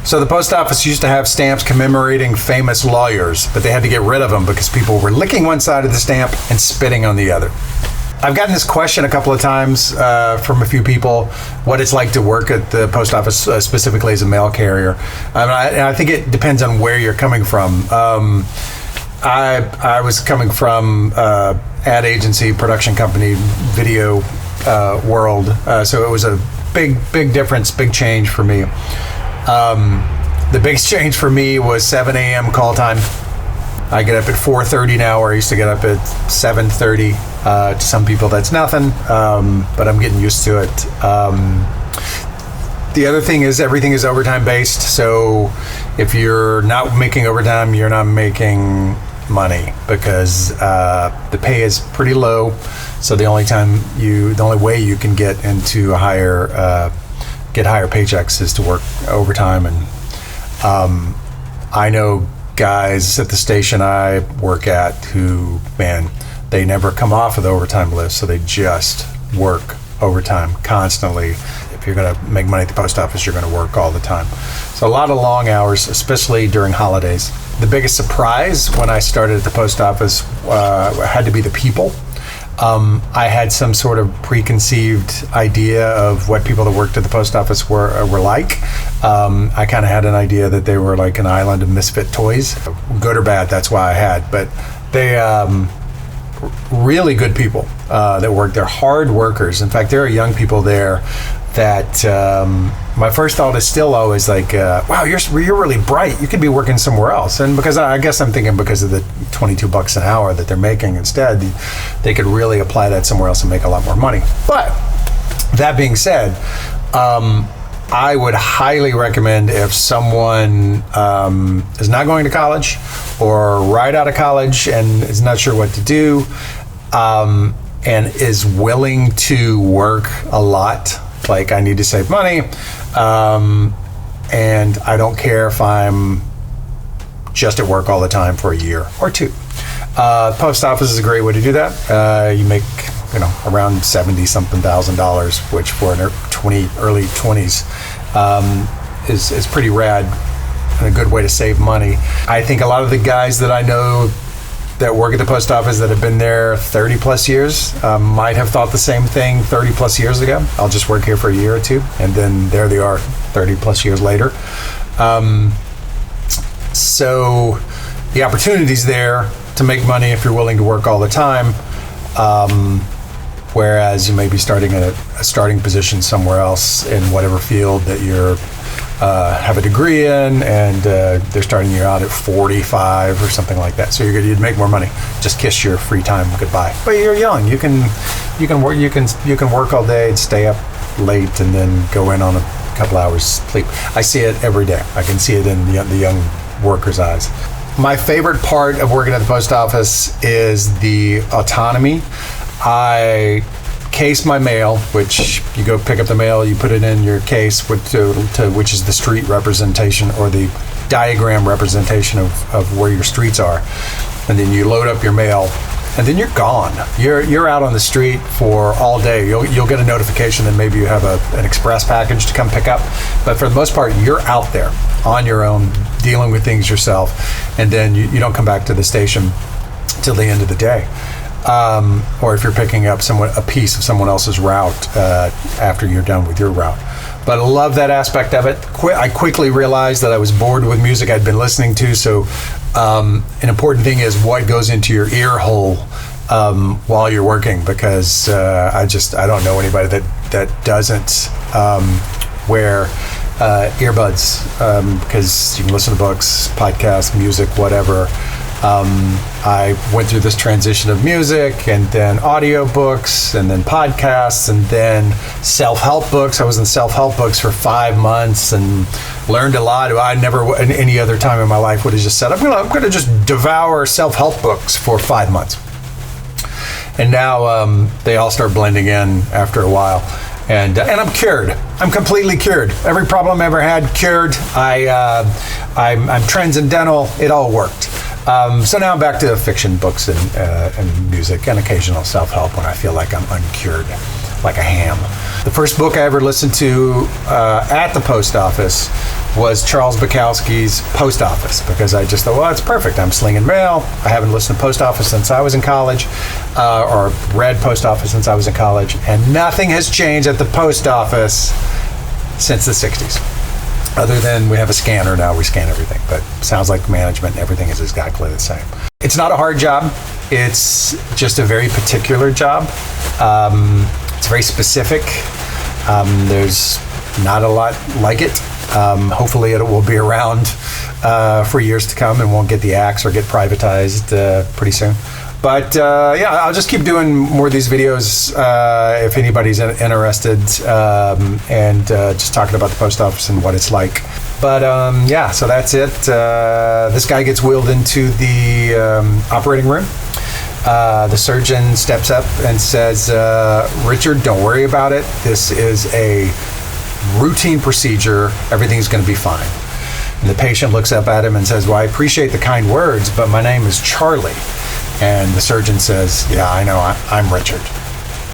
So the post office used to have stamps commemorating famous lawyers, but they had to get rid of them because people were licking one side of the stamp and spitting on the other. I've gotten this question a couple of times from a few people, what it's like to work at the post office, specifically as a mail carrier. I think it depends on where you're coming from. I was coming from ad agency, production company, video world, so it was a big difference, big change for me. The biggest change for me was 7 a.m. call time. I get up at 4:30 now, where I used to get up at 7:30. To some people that's nothing, but I'm getting used to it. The other thing is everything is overtime based, so if you're not making overtime, you're not making money because the pay is pretty low. So the only way you can get into a higher paychecks is to work overtime. And I know guys at the station I work at who, man, they never come off of the overtime list, so they just work overtime constantly. If you're going to make money at the post office, you're going to work all the time. So a lot of long hours, especially during holidays. The biggest surprise when I started at the post office had to be the people. I had some sort of preconceived idea of what people that worked at the post office were like. I kind of had an idea that they were like an island of misfit toys. Good or bad, that's why I had. But they... really good people that work there, hard workers. In fact, there are young people there that my first thought is still always like, wow, you're really bright. You could be working somewhere else. And because I guess I'm thinking because of the $22 an hour that they're making instead, they could really apply that somewhere else and make a lot more money. But that being said, I would highly recommend if someone is not going to college or right out of college and is not sure what to do and is willing to work a lot, like I need to save money, and I don't care if I'm just at work all the time for a year or two. Post office is a great way to do that. You make around $70-something thousand, which for an early 20s is pretty rad and a good way to save money. I think a lot of the guys that I know that work at the post office that have been there 30 plus years might have thought the same thing 30 plus years ago. I'll just work here for a year or two, and then there they are 30 plus years later. So the opportunity's there to make money if you're willing to work all the time. Whereas you may be starting at a starting position somewhere else in whatever field that you're have a degree in, and they're starting you out at 45 or something like that. So you'd make more money. Just kiss your free time goodbye. But you're young. You can work all day and stay up late, and then go in on a couple hours sleep. I see it every day. I can see it in the young workers' eyes. My favorite part of working at the post office is the autonomy. I case my mail, which you go pick up the mail, you put it in your case, which is the street representation or the diagram representation of where your streets are, and then you load up your mail, and then you're gone. You're out on the street for all day. You'll get a notification that maybe you have an express package to come pick up, but for the most part, you're out there on your own, dealing with things yourself, and then you don't come back to the station till the end of the day. Or if you're picking up a piece of someone else's route after you're done with your route. But I love that aspect of it. I quickly realized that I was bored with music I'd been listening to, so an important thing is what goes into your ear hole while you're working, because I don't know anybody that doesn't wear earbuds, because you can listen to books, podcasts, music, whatever. I went through this transition of music, and then audio books, and then podcasts, and then self-help books. I was in self-help books for 5 months and learned a lot. I never, in any other time in my life, would have just said, I'm going to just devour self-help books for 5 months. And now they all start blending in after a while. And I'm cured. I'm completely cured. Every problem I ever had, cured. I'm transcendental. It all worked. So now I'm back to fiction books and music and occasional self-help when I feel like I'm uncured. like a ham. The first book I ever listened to at the post office was Charles Bukowski's Post Office, because I just thought, well, it's perfect. I'm slinging mail. I haven't listened to Post Office since I was in college, or read Post Office since I was in college, and nothing has changed at the post office since the 60s. Other than we have a scanner now, we scan everything, but sounds like management and everything is exactly the same. It's not a hard job. It's just a very particular job. It's very specific. There's not a lot like it. Hopefully it will be around for years to come and won't get the axe or get privatized pretty soon. But yeah, I'll just keep doing more of these videos if anybody's interested, and just talking about the post office and what it's like. But yeah, so that's it. This guy gets wheeled into the operating room. The surgeon steps up and says, Richard, don't worry about it. This is a routine procedure. Everything's going to be fine. And the patient looks up at him and says, well, I appreciate the kind words, but my name is Charlie. And the surgeon says, yeah, I know, I'm Richard.